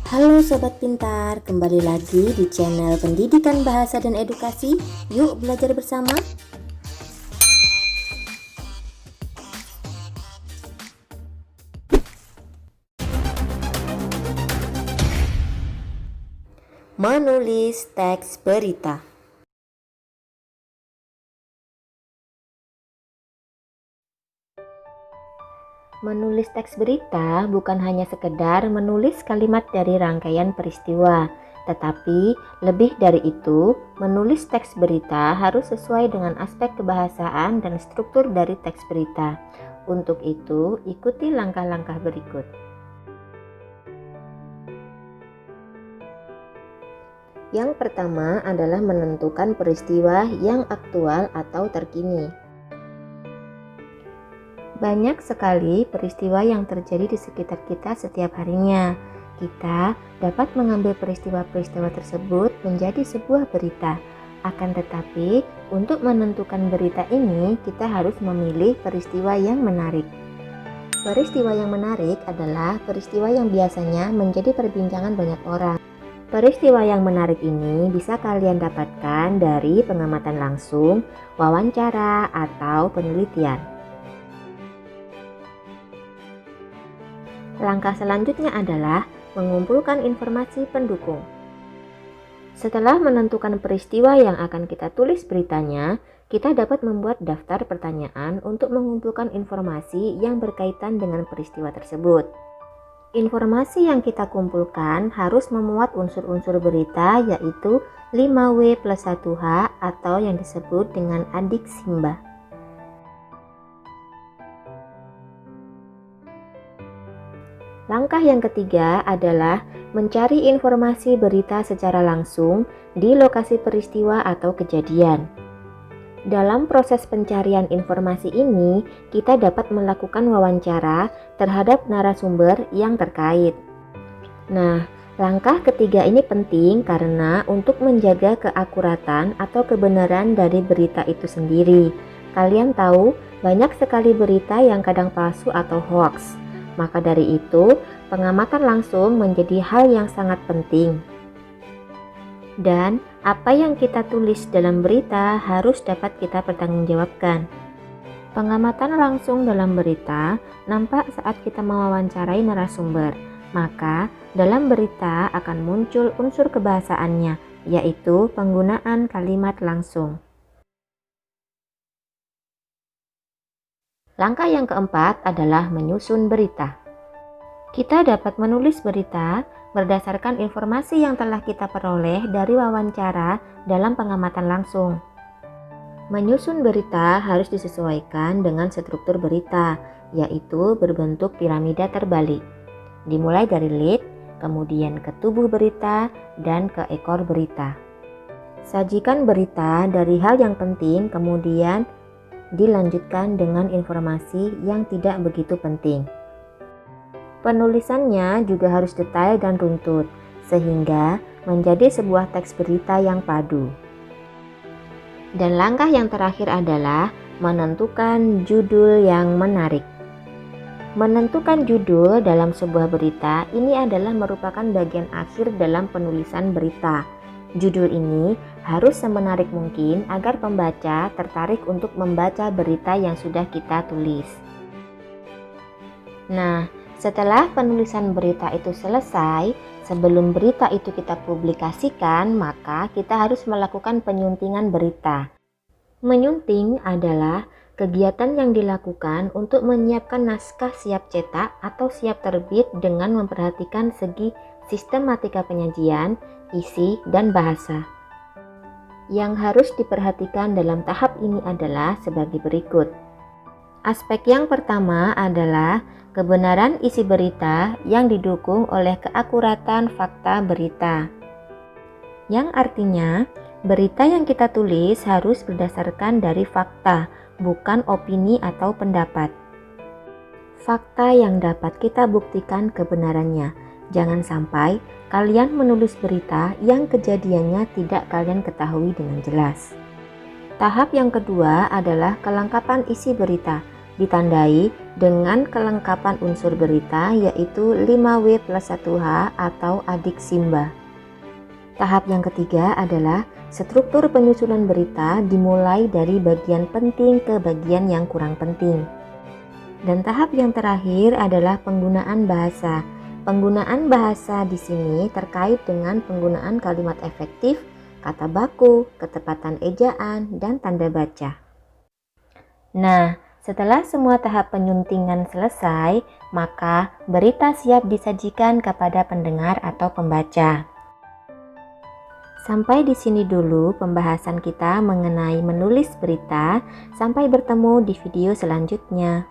Halo Sobat Pintar, kembali lagi di channel Pendidikan Bahasa dan Edukasi. Yuk belajar bersama. Menulis teks berita. Menulis teks berita bukan hanya sekedar menulis kalimat dari rangkaian peristiwa, tetapi lebih dari itu, menulis teks berita harus sesuai dengan aspek kebahasaan dan struktur dari teks berita. Untuk itu, ikuti langkah-langkah berikut. Yang pertama adalah menentukan peristiwa yang aktual atau terkini. Banyak sekali peristiwa yang terjadi di sekitar kita setiap harinya. Kita dapat mengambil peristiwa-peristiwa tersebut menjadi sebuah berita. Akan tetapi, untuk menentukan berita ini, kita harus memilih peristiwa yang menarik. Peristiwa yang menarik adalah peristiwa yang biasanya menjadi perbincangan banyak orang. Peristiwa yang menarik ini bisa kalian dapatkan dari pengamatan langsung, wawancara, atau penelitian. Langkah selanjutnya adalah mengumpulkan informasi pendukung. Setelah menentukan peristiwa yang akan kita tulis beritanya, kita dapat membuat daftar pertanyaan untuk mengumpulkan informasi yang berkaitan dengan peristiwa tersebut. Informasi yang kita kumpulkan harus memuat unsur-unsur berita, yaitu 5W plus 1H atau yang disebut dengan adik Simba. Langkah yang ketiga adalah mencari informasi berita secara langsung di lokasi peristiwa atau kejadian. Dalam proses pencarian informasi ini, kita dapat melakukan wawancara terhadap narasumber yang terkait. Nah, langkah ketiga ini penting karena untuk menjaga keakuratan atau kebenaran dari berita itu sendiri. Kalian tahu, banyak sekali berita yang kadang palsu atau hoax. Maka dari itu, pengamatan langsung menjadi hal yang sangat penting. Dan apa yang kita tulis dalam berita harus dapat kita pertanggungjawabkan. Pengamatan langsung dalam berita nampak saat kita mewawancarai narasumber. Maka dalam berita akan muncul unsur kebahasaannya, yaitu penggunaan kalimat langsung. Langkah yang keempat adalah menyusun berita. Kita dapat menulis berita berdasarkan informasi yang telah kita peroleh dari wawancara dalam pengamatan langsung. Menyusun berita harus disesuaikan dengan struktur berita, yaitu berbentuk piramida terbalik. Dimulai dari lead, kemudian ke tubuh berita, dan ke ekor berita. Sajikan berita dari hal yang penting, kemudian dilanjutkan dengan informasi yang tidak begitu penting. Penulisannya juga harus detail dan runtut, sehingga menjadi sebuah teks berita yang padu. Dan langkah yang terakhir adalah menentukan judul yang menarik. Menentukan judul dalam sebuah berita ini adalah merupakan bagian akhir dalam penulisan berita. Judul ini harus semenarik mungkin agar pembaca tertarik untuk membaca berita yang sudah kita tulis. Nah, setelah penulisan berita itu selesai, sebelum berita itu kita publikasikan, maka kita harus melakukan penyuntingan berita. Menyunting adalah kegiatan yang dilakukan untuk menyiapkan naskah siap cetak atau siap terbit dengan memperhatikan segi sistematika penyajian, isi, dan bahasa. Yang harus diperhatikan dalam tahap ini adalah sebagai berikut. Aspek yang pertama adalah kebenaran isi berita yang didukung oleh keakuratan fakta berita. Yang artinya, berita yang kita tulis harus berdasarkan dari fakta, bukan opini atau pendapat. Fakta yang dapat kita buktikan kebenarannya. Jangan sampai kalian menulis berita yang kejadiannya tidak kalian ketahui dengan jelas. Tahap yang kedua adalah kelengkapan isi berita, ditandai dengan kelengkapan unsur berita yaitu 5W plus 1H atau adik Simba. Tahap yang ketiga adalah struktur penyusunan berita dimulai dari bagian penting ke bagian yang kurang penting. Dan tahap yang terakhir adalah penggunaan bahasa. Penggunaan bahasa di sini terkait dengan penggunaan kalimat efektif, kata baku, ketepatan ejaan, dan tanda baca. Nah, setelah semua tahap penyuntingan selesai, maka berita siap disajikan kepada pendengar atau pembaca. Sampai di sini dulu pembahasan kita mengenai menulis berita. Sampai bertemu di video selanjutnya.